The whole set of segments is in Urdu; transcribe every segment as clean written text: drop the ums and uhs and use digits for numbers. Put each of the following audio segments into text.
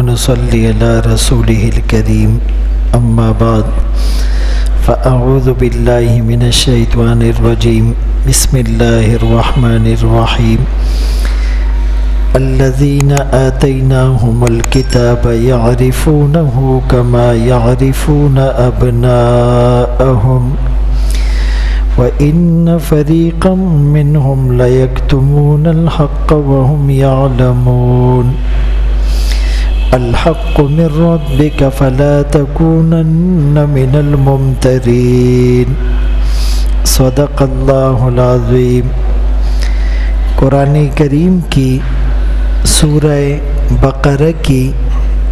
ونصلي على رسوله الكريم أما بعد فأعوذ بالله من الشيطان الرجيم بسم الله الرحمن الرحيم الذين آتيناهم الكتاب يعرفونه كما يعرفون أبناءهم وإن فريقا منهم ليكتمون الحق وهم يعلمون الحق من ربك فلا تكونن من الممترين صدق اللہ العظیم۔ قرآن کریم کی سورہ بقرہ کی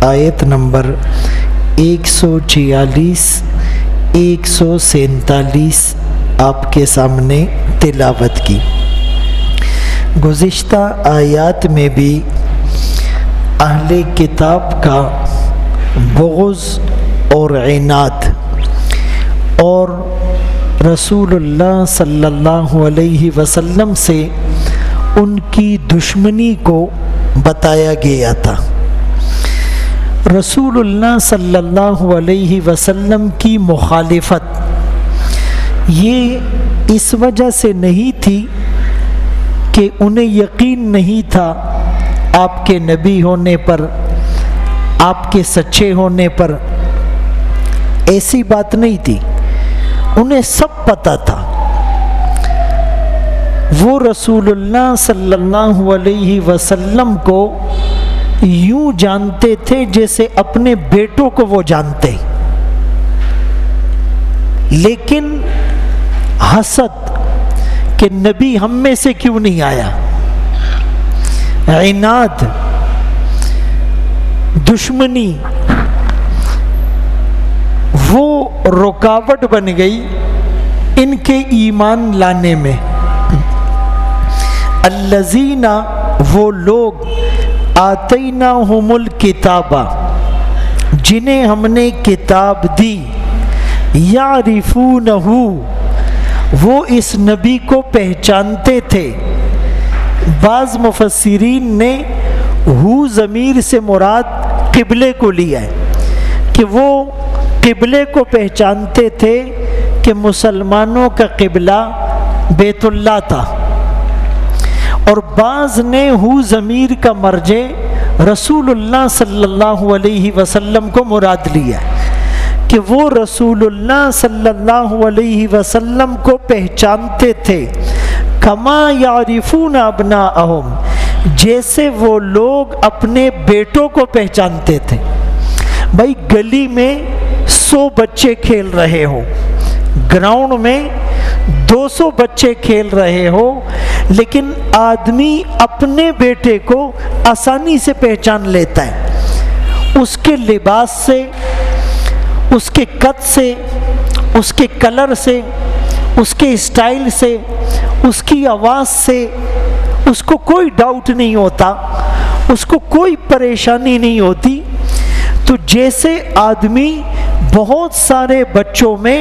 آیت نمبر 146 147 آپ کے سامنے تلاوت کی۔ گزشتہ آیات میں بھی اہل کتاب کا بغض اور عناد اور رسول اللہ صلی اللہ علیہ وسلم سے ان کی دشمنی کو بتایا گیا تھا۔ رسول اللہ صلی اللہ علیہ وسلم کی مخالفت یہ اس وجہ سے نہیں تھی کہ انہیں یقین نہیں تھا آپ کے نبی ہونے پر، آپ کے سچے ہونے پر، ایسی بات نہیں تھی، انہیں سب پتہ تھا۔ وہ رسول اللہ صلی اللہ علیہ وسلم کو یوں جانتے تھے جیسے اپنے بیٹوں کو وہ جانتے، لیکن حسد کہ نبی ہم میں سے کیوں نہیں آیا، عناد، دشمنی، وہ رکاوٹ بن گئی ان کے ایمان لانے میں۔ الذین، وہ لوگ، آتیناہم الکتاب، جنہیں ہم نے کتاب دی، یعرفونہ، وہ اس نبی کو پہچانتے تھے۔ بعض مفسرین نے ہو ضمیر سے مراد قبلے کو لیا ہے کہ وہ قبلے کو پہچانتے تھے کہ مسلمانوں کا قبلہ بیت اللہ تھا، اور بعض نے ہو ضمیر کا مرجع رسول اللہ صلی اللہ علیہ وسلم کو مراد لیا کہ وہ رسول اللہ صلی اللہ علیہ وسلم کو پہچانتے تھے، کما یعرفون ابناءہم، جیسے وہ لوگ اپنے بیٹوں کو پہچانتے تھے۔ بھائی گلی میں 100 بچے کھیل رہے ہو، گراؤنڈ میں 200 بچے کھیل رہے ہو، لیکن آدمی اپنے بیٹے کو آسانی سے پہچان لیتا ہے، اس کے لباس سے، اس کے قد سے، اس کے کلر سے، اس کے اسٹائل سے، اس کی آواز سے، اس کو کوئی ڈاؤٹ نہیں ہوتا، اس کو کوئی پریشانی نہیں ہوتی۔ تو جیسے آدمی بہت سارے بچوں میں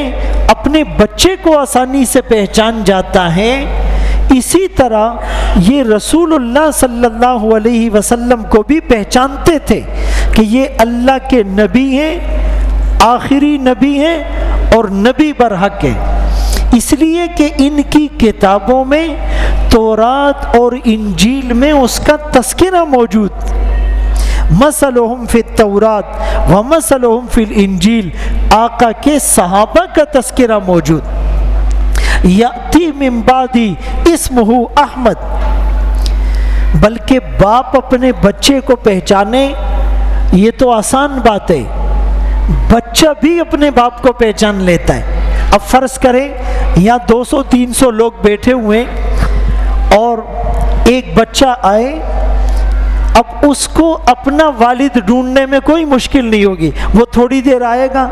اپنے بچے کو آسانی سے پہچان جاتا ہے، اسی طرح یہ رسول اللہ صلی اللہ علیہ وسلم کو بھی پہچانتے تھے کہ یہ اللہ کے نبی ہیں، آخری نبی ہیں اور نبی برحق ہیں، اس لیے کہ ان کی کتابوں میں، تورات اور انجیل میں اس کا تذکرہ موجود، مثلہم فی التورات ومثلہم فی الانجیل، آقا کے صحابہ کا تذکرہ موجود۔ یأتی من بعدی اسمہ احمد، بلکہ باپ اپنے بچے کو پہچانے یہ تو آسان بات ہے، بچہ بھی اپنے باپ کو پہچان لیتا ہے۔ اب فرض کریں یا 200-300 لوگ بیٹھے ہوئے اور ایک بچہ آئے، اب اس کو اپنا والد ڈھونڈنے میں کوئی مشکل نہیں ہوگی، وہ تھوڑی دیر آئے گا،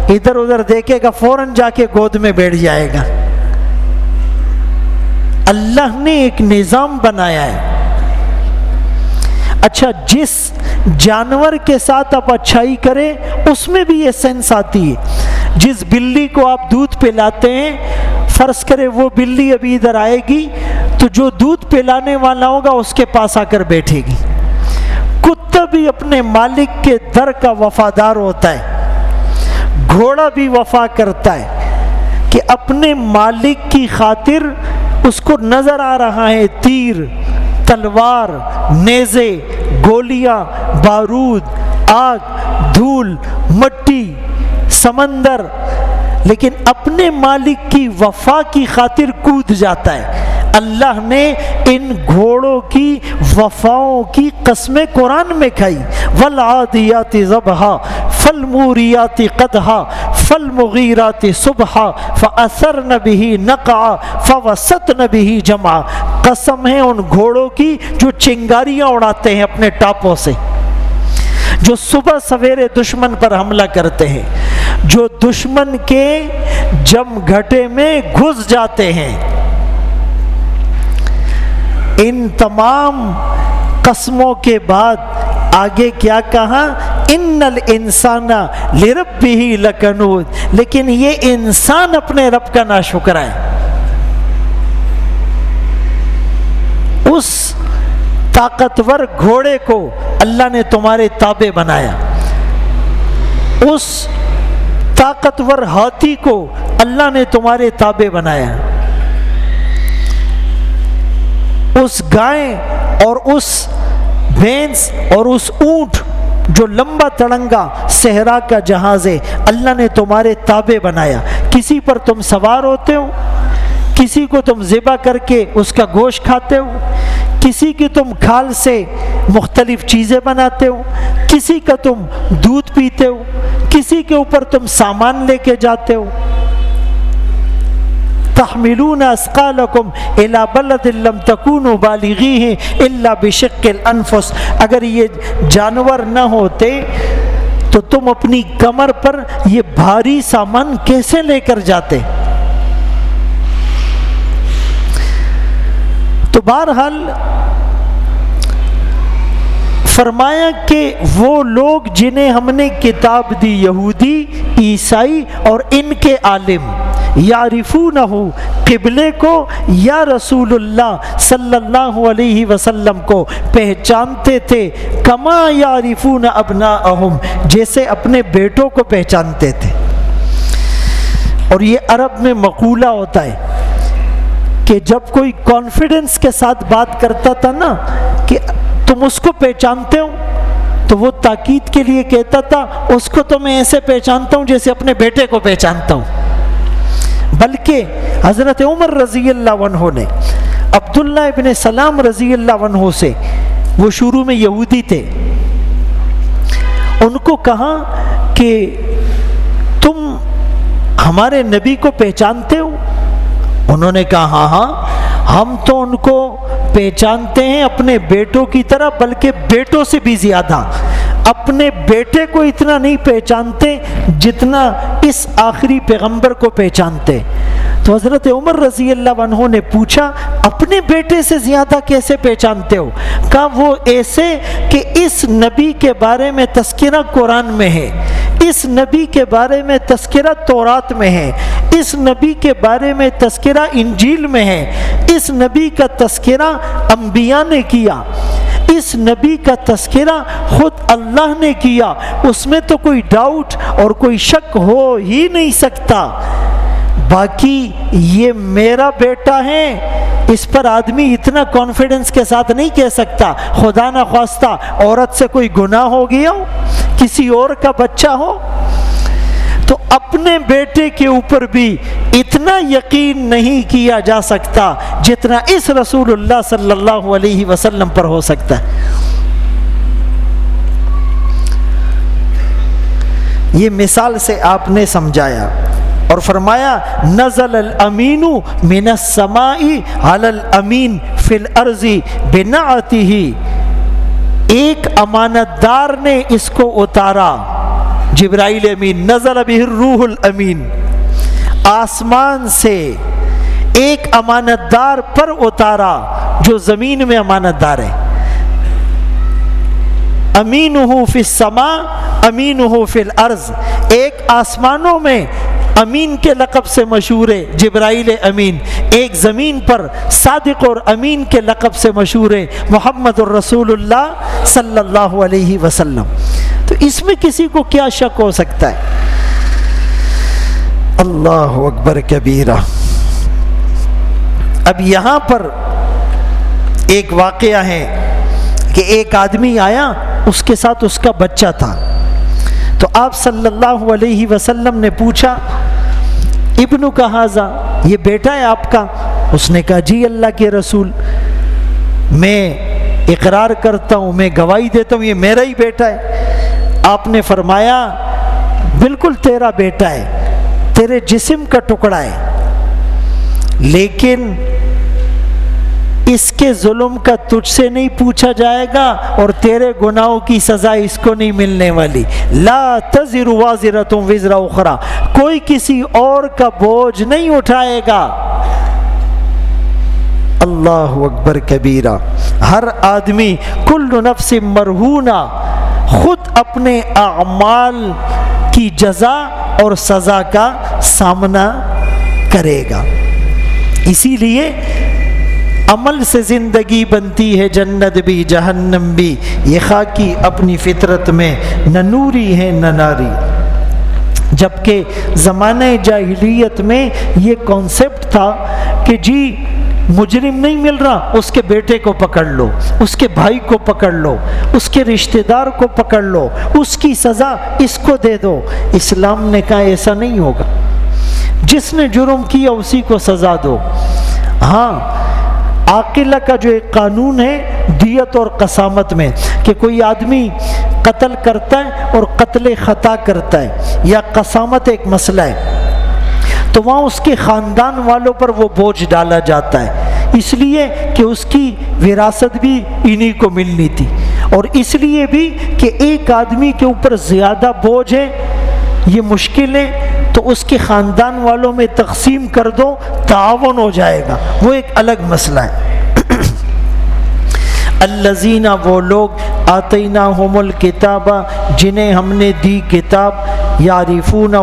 ادھر ادھر دیکھے گا، فوراً جا کے گود میں بیٹھ جائے گا۔ اللہ نے ایک نظام بنایا ہے۔ اچھا، جس جانور کے ساتھ آپ اچھائی کریں اس میں بھی یہ سینس آتی ہے۔ جس بلی کو آپ دودھ پلاتے ہیں، فرض کرے وہ بلی ابھی ادھر آئے گی تو جو دودھ پلانے والا ہوگا اس کے پاس آ کر بیٹھے گی۔ کتا بھی اپنے مالک کے در کا وفادار ہوتا ہے، گھوڑا بھی وفا کرتا ہے کہ اپنے مالک کی خاطر اس کو نظر آ رہا ہے تیر، تلوار، نیزے، گولیاں، بارود، آگ، دھول، مٹی، سمندر، لیکن اپنے مالک کی وفا کی خاطر کود جاتا ہے۔ اللہ نے ان گھوڑوں کی وفاؤں کی قسمیں قرآن میں کھائی، والعادیات ضبحا فالموریات قدحا فالمغیرات صبحا فاثرن به نقعا فوسطن به جمعا۔ قسم ہے ان گھوڑوں کی جو چنگاریاں اڑاتے ہیں اپنے ٹاپوں سے، جو صبح سویرے دشمن پر حملہ کرتے ہیں، جو دشمن کے جم گھٹے میں گھس جاتے ہیں۔ ان تمام قسموں کے بعد آگے کیا کہا؟ ان الانسان لربہ لکنود، لیکن یہ انسان اپنے رب کا ناشکر ہے۔ اس طاقتور گھوڑے کو اللہ نے تمہارے تابع بنایا، اس طاقتور ہاتھی کو اللہ نے تمہارے تابع بنایا، اس گائے اور اس بھینس اور اس اونٹ جو لمبا تڑنگا صحرا کا جہاز ہے، اللہ نے تمہارے تابع بنایا۔ کسی پر تم سوار ہوتے ہو، کسی کو تم ذبح کر کے اس کا گوشت کھاتے ہو، کسی کی تم کھال سے مختلف چیزیں بناتے ہو، کسی کا تم دودھ پیتے ہو، کسی کے اوپر تم سامان لے کے جاتے ہو۔ تحملون اثقالکم الی بلد لم تکونوا بالغیہ الا بشق الانفس۔ اگر یہ جانور نہ ہوتے تو تم اپنی کمر پر یہ بھاری سامان کیسے لے کر جاتے؟ تو بہرحال فرمایا کہ وہ لوگ جنہیں ہم نے کتاب دی، یہودی، عیسائی اور ان کے عالم، یعرفونہ، قبلے کو یا رسول اللہ صلی اللہ علیہ وسلم کو پہچانتے تھے، کما یعرفون ابناءہم، جیسے اپنے بیٹوں کو پہچانتے تھے۔ اور یہ عرب میں مقولہ ہوتا ہے کہ جب کوئی کانفیڈنس کے ساتھ بات کرتا تھا نا کہ تم اس کو پہچانتے ہو، تو وہ تاکید کے لیے کہتا تھا اس کو تو میں ایسے پہچانتا ہوں جیسے اپنے بیٹے کو پہچانتا ہوں۔ بلکہ حضرت عمر رضی اللہ عنہ نے عبداللہ ابن سلام رضی اللہ عنہ سے، وہ شروع میں یہودی تھے، ان کو کہا کہ تم ہمارے نبی کو پہچانتے ہو؟ انہوں نے کہا ہاں ہاں، ہم تو ان کو پہچانتے ہیں اپنے بیٹوں کی طرح، بلکہ بیٹوں سے بھی زیادہ۔ اپنے بیٹے کو اتنا نہیں پہچانتے جتنا اس آخری پیغمبر کو پہچانتے۔ تو حضرت عمر رضی اللہ عنہ نے پوچھا اپنے بیٹے سے زیادہ کیسے پہچانتے ہو؟ کہا وہ ایسے کہ اس نبی کے بارے میں تذکرہ قرآن میں ہے، اس نبی کے بارے میں تذکرہ تورات میں ہے، اس نبی کے بارے میں تذکرہ انجیل میں ہے، اس نبی کا تذکرہ انبیاء نے کیا، اس نبی کا تذکرہ خود اللہ نے کیا، اس میں تو کوئی ڈاؤٹ اور کوئی شک ہو ہی نہیں سکتا۔ باقی یہ میرا بیٹا ہے، اس پر آدمی اتنا کانفیڈنس کے ساتھ نہیں کہہ سکتا، خدا نہ خواستہ عورت سے کوئی گناہ ہو گیا ہو، کسی اور کا بچہ ہو۔ تو اپنے بیٹے کے اوپر بھی اتنا یقین نہیں کیا جا سکتا جتنا اس رسول اللہ صلی اللہ علیہ وسلم پر ہو سکتا ہے۔ یہ مثال سے آپ نے سمجھایا اور فرمایا نزل الامین من السماء علی الامین فی الارض بنعتہ، ایک امانت دار نے اس کو اتارا، جبرائیل امین، نزل بہ الروح الامین، آسمان سے ایک امانت دار پر اتارا جو زمین میں امانت دار ہے۔ امینہ فی السماء امینہ فی الارض، ایک آسمانوں میں امین کے لقب سے مشہور ہے جبرائیل امین، ایک زمین پر صادق اور امین کے لقب سے مشہور ہے محمد الرسول اللہ صلی اللہ علیہ وسلم۔ تو اس میں کسی کو کیا شک ہو سکتا ہے؟ اللہ اکبر کبیرہ۔ اب یہاں پر ایک واقعہ ہے کہ ایک آدمی آیا، اس کے ساتھ اس کا بچہ تھا، تو آپ صلی اللہ علیہ وسلم نے پوچھا ابن کا ھذا، یہ بیٹا ہے آپ کا؟ اس نے کہا جی اللہ کے رسول، میں اقرار کرتا ہوں، میں گواہی دیتا ہوں یہ میرا ہی بیٹا ہے۔ آپ نے فرمایا بالکل تیرا بیٹا ہے، تیرے جسم کا ٹکڑا ہے، لیکن اس کے ظلم کا تجھ سے نہیں پوچھا جائے گا اور تیرے گناہوں کی سزا اس کو نہیں ملنے والی۔ لا تزر وازرۃ وزر اخری، کوئی کسی اور کا بوجھ نہیں اٹھائے گا۔ اللہ اکبر کبیرہ۔ ہر آدمی کل نفس مرہونہ، خود اپنے اعمال کی جزا اور سزا کا سامنا کرے گا۔ اسی لیے عمل سے زندگی بنتی ہے، جنت بھی جہنم بھی، یہ خاکی اپنی فطرت میں نہ نوری ہے نہ ناری۔ جبکہ زمانہ جاہلیت میں یہ کانسیپٹ تھا کہ جی مجرم نہیں مل رہا، اس کے بیٹے کو پکڑ لو، اس کے بھائی کو پکڑ لو، اس کے رشتہ دار کو پکڑ لو، اس کی سزا اس کو دے دو۔ اسلام نے کہا ایسا نہیں ہوگا، جس نے جرم کیا اسی کو سزا دو۔ ہاں، عاقلہ کا جو ایک قانون ہے دیت اور قسامت میں، کہ کوئی آدمی قتل کرتا ہے اور قتل خطا کرتا ہے یا قسامت ایک مسئلہ ہے، تو وہاں اس کے خاندان والوں پر وہ بوجھ ڈالا جاتا ہے، اس لیے کہ اس کی وراثت بھی انہی کو ملنی تھی، اور اس لیے بھی کہ ایک آدمی کے اوپر زیادہ بوجھ ہے، یہ مشکل ہے، تو اس کے خاندان والوں میں تقسیم کر دو، تعاون ہو جائے گا، وہ ایک الگ مسئلہ ہے۔ الذین، وہ لوگ آتیناہم الکتاب، جنہیں ہم نے دی کتاب، یعرفونہ،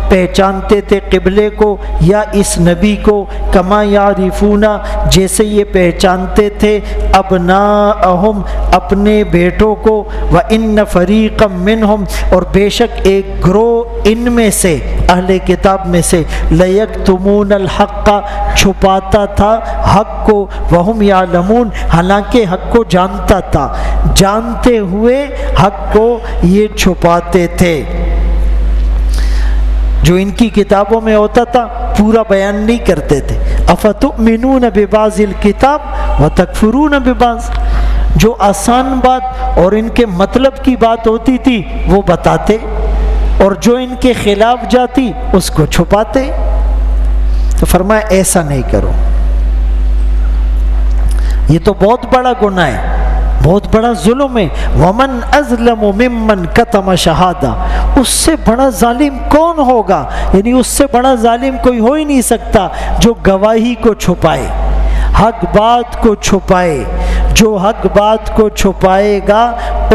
پہچانتے تھے قبلے کو یا اس نبی کو، کما یعرفون، جیسے یہ پہچانتے تھے ابناءہم، اپنے بیٹوں کو، وَإِنَّ فَرِيقًا مِّنْهُمْ، اور بے شک ایک گروہ ان میں سے اہل کتاب میں سے، لَيَكْتُمُونَ الْحَقَّ، چھپاتا تھا حق کو، وَهُمْ يَعْلَمُونَ، حالانکہ حق کو جانتا تھا، جانتے ہوئے حق کو یہ چھپاتے تھے۔ جو ان کی کتابوں میں ہوتا تھا پورا بیان نہیں کرتے تھے۔ افتؤمنون ببعض الکتاب وتکفرون ببعض، جو آسان بات اور ان کے مطلب کی بات ہوتی تھی وہ بتاتے، اور جو ان کے خلاف جاتی اس کو چھپاتے۔ تو فرمایا ایسا نہیں کرو، یہ تو بہت بڑا گناہ ہے، بہت بڑا ظلم ہے۔ وَمَنْ أَظْلَمُ مِمَّنْ كَتَمَ شَهَادَةً، اس سے بڑا ظالم کون ہوگا؟ یعنی اس سے بڑا ظالم کوئی ہو ہی نہیں سکتا جو گواہی کو چھپائے، حق بات کو چھپائے۔ جو حق بات کو چھپائے گا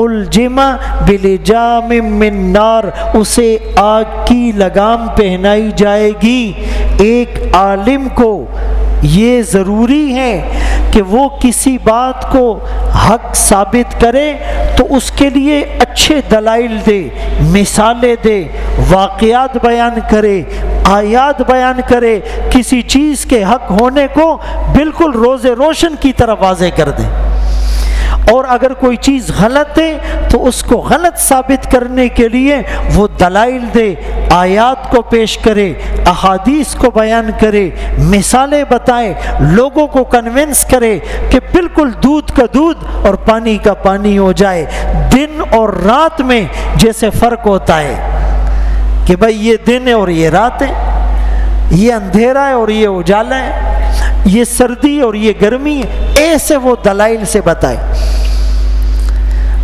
الجم بلجام من نار، اسے آگ کی لگام پہنائی جائے گی۔ ایک عالم کو یہ ضروری ہے کہ وہ کسی بات کو حق ثابت کرے تو اس کے لیے اچھے دلائل دے، مثالیں دے، واقعات بیان کرے، آیات بیان کرے، کسی چیز کے حق ہونے کو بالکل روز روشن کی طرح واضح کر دے۔ اور اگر کوئی چیز غلط ہے تو اس کو غلط ثابت کرنے کے لیے وہ دلائل دے، آیات کو پیش کرے، احادیث کو بیان کرے، مثالیں بتائے، لوگوں کو کنونس کرے کہ بالکل دودھ کا دودھ اور پانی کا پانی ہو جائے۔ دن اور رات میں جیسے فرق ہوتا ہے کہ بھائی یہ دن ہے اور یہ رات ہے، یہ اندھیرا ہے اور یہ اجالا ہے، یہ سردی اور یہ گرمی ہے، ایسے وہ دلائل سے بتائے۔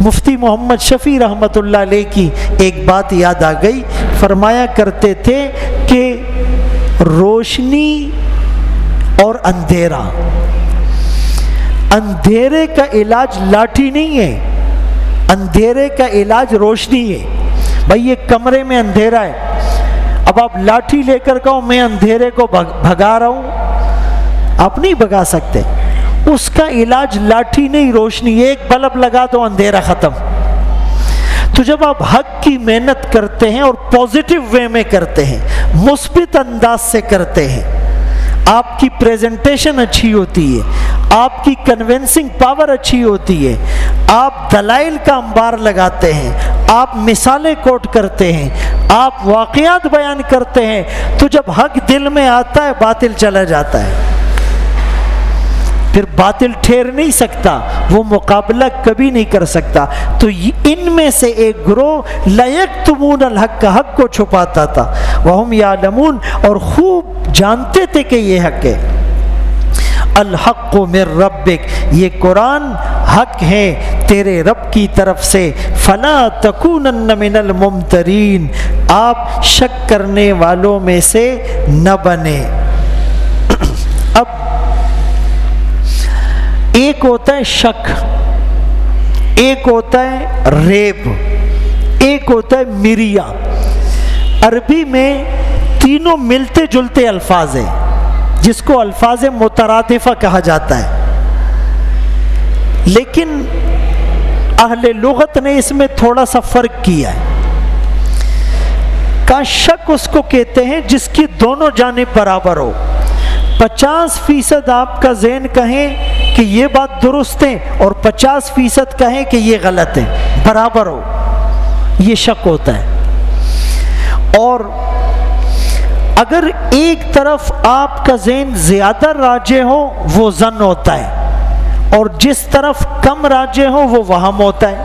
مفتی محمد شفیع رحمۃ اللہ علیہ کی ایک بات یاد آ گئی، فرمایا کرتے تھے کہ روشنی اور اندھیرا، اندھیرے کا علاج لاٹھی نہیں ہے، اندھیرے کا علاج روشنی ہے۔ بھائی یہ کمرے میں اندھیرا ہے، اب آپ لاٹھی لے کر کہو میں اندھیرے کو بھگا رہا ہوں، آپ نہیں بھگا سکتے۔ اس کا علاج لاٹھی نہیں، روشنی، ایک بلب لگا دو اندھیرا ختم۔ تو جب آپ حق کی محنت کرتے ہیں اور پازیٹیو وے میں کرتے ہیں، مثبت انداز سے کرتے ہیں، آپ کی پریزنٹیشن اچھی ہوتی ہے، آپ کی کنونسنگ پاور اچھی ہوتی ہے، آپ دلائل کا انبار لگاتے ہیں، آپ مثالیں کوٹ کرتے ہیں، آپ واقعات بیان کرتے ہیں، تو جب حق دل میں آتا ہے باطل چلا جاتا ہے، پھر باطل ٹھہر نہیں سکتا، وہ مقابلہ کبھی نہیں کر سکتا۔ تو ان میں سے ایک گروہ لَيَكْتُمُونَ الْحَقَّ، حق کو چھپاتا تھا، وَهُمْ يَعْلَمُونَ، اور خوب جانتے تھے کہ یہ حق ہے۔ الحق من ربک، یہ قرآن حق ہے تیرے رب کی طرف سے، فلا تکونن من الممترین، آپ شک کرنے والوں میں سے نہ بنے۔ اب ایک ہوتا ہے شک، ایک ہوتا ہے ریب، ایک ہوتا ہے مریا۔ عربی میں تینوں ملتے جلتے الفاظ ہیں جس کو الفاظ مترادفہ کہا جاتا ہے، لیکن اہل لغت نے اس میں تھوڑا سا فرق کیا ہے۔ کا شک اس کو کہتے ہیں جس کی دونوں جانب برابر ہو، 50% آپ کا ذہن کہیں کہ یہ بات درست ہے اور 50% کہیں کہ یہ غلط ہے، برابر ہو، یہ شک ہوتا ہے۔ اور اگر ایک طرف آپ کا ذہن زیادہ راجح ہو وہ ظن ہوتا ہے، اور جس طرف کم راجح ہو وہ وہم ہوتا ہے۔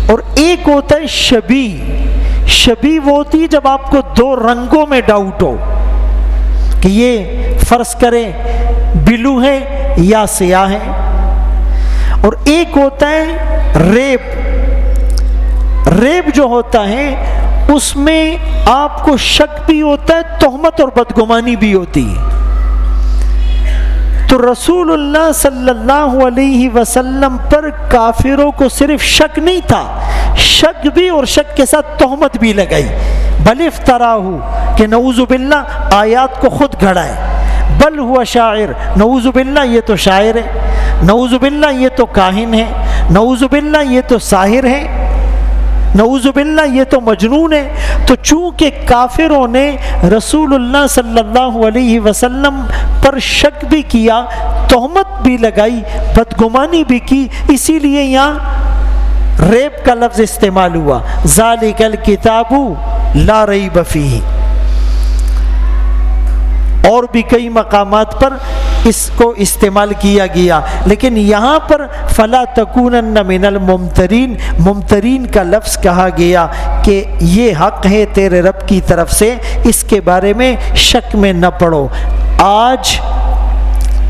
اور ایک ہوتا ہے شبیہ، شبیہ وہ ہوتی ہے جب آپ کو دو رنگوں میں ڈاؤٹ ہو کہ یہ فرض کریں بلو ہے یا سیاہ ہے۔ اور ایک ہوتا ہے ریب، ریب جو ہوتا ہے اس میں آپ کو شک بھی ہوتا ہے، تہمت اور بدگمانی بھی ہوتی ہے۔ تو رسول اللہ صلی اللہ علیہ وسلم پر کافروں کو صرف شک نہیں تھا، شک بھی اور شک کے ساتھ تہمت بھی لگائی، بل افتراہ کہ نعوذ باللہ آیات کو خود گھڑا ہے، بل ہوا شاعر، نعوذ باللہ یہ تو شاعر ہے، نعوذ باللہ یہ تو کاہن ہے، نعوذ باللہ یہ تو ساحر ہے، نعوذ باللہ یہ تو مجنون ہے۔ تو چونکہ کافروں نے رسول اللہ صلی اللہ علیہ وسلم پر شک بھی کیا، تہمت بھی لگائی، بدگمانی بھی کی، اسی لیے یہاں ریب کا لفظ استعمال ہوا، ذالک الکتاب لا ریب فیہ۔ اور بھی کئی مقامات پر اس کو استعمال کیا گیا، لیکن یہاں پر فلا تکونن من الممترین، ممترین کا لفظ کہا گیا کہ یہ حق ہے تیرے رب کی طرف سے، اس کے بارے میں شک میں نہ پڑو۔ آج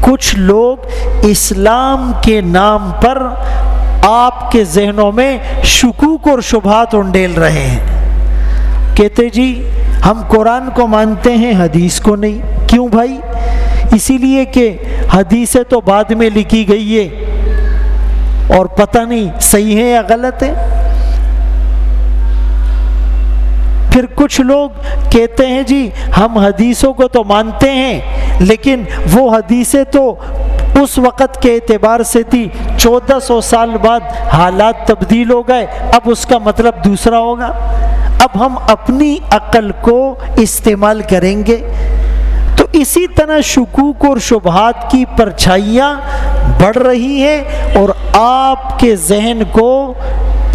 کچھ لوگ اسلام کے نام پر آپ کے ذہنوں میں شکوک اور شبہات انڈیل رہے ہیں، کہتے جی ہم قرآن کو مانتے ہیں حدیث کو نہیں۔ کیوں بھائی؟ اسی لیے کہ حدیثیں تو بعد میں لکھی گئی ہے اور پتہ نہیں صحیح ہے یا غلط ہے۔ پھر کچھ لوگ کہتے ہیں جی ہم حدیثوں کو تو مانتے ہیں لیکن وہ حدیثیں تو اس وقت کے اعتبار سے تھی، 1400 سال بعد حالات تبدیل ہو گئے، اب اس کا مطلب دوسرا ہوگا، اب ہم اپنی عقل کو استعمال کریں گے۔ تو اسی طرح شکوک اور شبہات کی پرچھائیاں بڑھ رہی ہیں اور آپ کے ذہن کو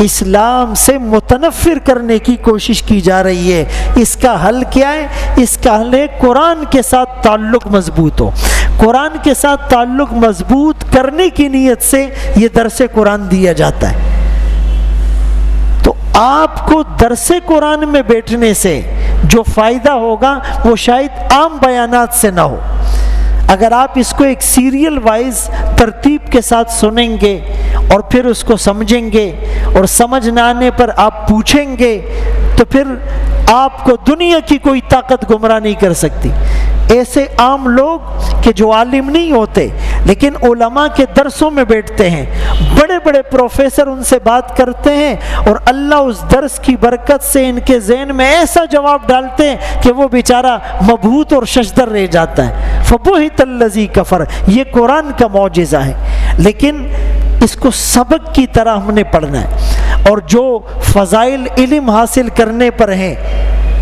اسلام سے متنفر کرنے کی کوشش کی جا رہی ہے۔ اس کا حل کیا ہے؟ اس کا حل ہے قرآن کے ساتھ تعلق مضبوط ہو۔ قرآن کے ساتھ تعلق مضبوط کرنے کی نیت سے یہ درس قرآن دیا جاتا ہے۔ تو آپ کو درس قرآن میں بیٹھنے سے جو فائدہ ہوگا وہ شاید عام بیانات سے نہ ہو۔ اگر آپ اس کو ایک سیریل وائز ترتیب کے ساتھ سنیں گے اور پھر اس کو سمجھیں گے اور سمجھ نہ آنے پر آپ پوچھیں گے تو پھر آپ کو دنیا کی کوئی طاقت گمراہ نہیں کر سکتی۔ ایسے عام لوگ کہ جو عالم نہیں ہوتے لیکن علماء کے درسوں میں بیٹھتے ہیں، بڑے بڑے پروفیسر ان سے بات کرتے ہیں، اور اللہ اس درس کی برکت سے ان کے ذہن میں ایسا جواب ڈالتے ہیں کہ وہ بیچارہ مبہوت اور ششدر رہ جاتا ہے۔ فَبُہِتَ الَّذِي كَفَرَ، یہ قرآن کا معجزہ ہے، لیکن اس کو سبق کی طرح ہم نے پڑھنا ہے۔ اور جو فضائل علم حاصل کرنے پر ہیں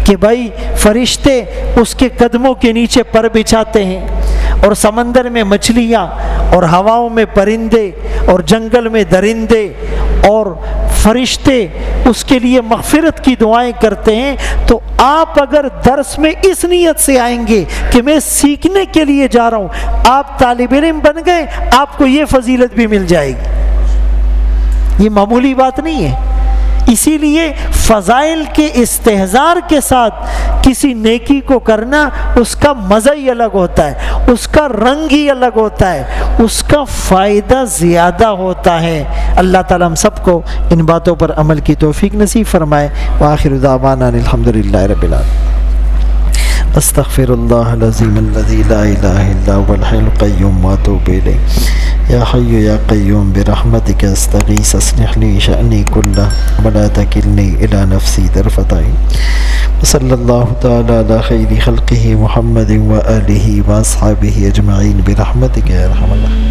کہ بھائی فرشتے اس کے قدموں کے نیچے پر بچھاتے ہیں، اور سمندر میں مچھلیاں، اور ہواؤں میں پرندے، اور جنگل میں درندے، اور فرشتے اس کے لیے مغفرت کی دعائیں کرتے ہیں، تو آپ اگر درس میں اس نیت سے آئیں گے کہ میں سیکھنے کے لیے جا رہا ہوں، آپ طالب علم بن گئے، آپ کو یہ فضیلت بھی مل جائے گی۔ یہ معمولی بات نہیں ہے۔ اسی لیے فضائل کے استحضار کے ساتھ کسی نیکی کو کرنا، اس کا مزہ ہی الگ ہوتا ہے، اس کا رنگ ہی الگ ہوتا ہے، اس کا فائدہ زیادہ ہوتا ہے۔ اللہ تعالیٰ ہم سب کو ان باتوں پر عمل کی توفیق نصیب فرمائے۔ وآخر دعوانا الحمدللہ رب العالمین۔ استغفر اللہ العظیم الذی لا الہ الا هو الحی القیوم واتوب الیہ۔ یا حی یا قیوم برحمتک استغیث اصلح لی شأنی کلہ ولا تکلنی الی نفسی طرفۃ عین۔ صلی اللہ تعالی علی خیر خلقہ محمد وآلہ واصحابہ اجمعین برحمتک یا ارحم الراحمین۔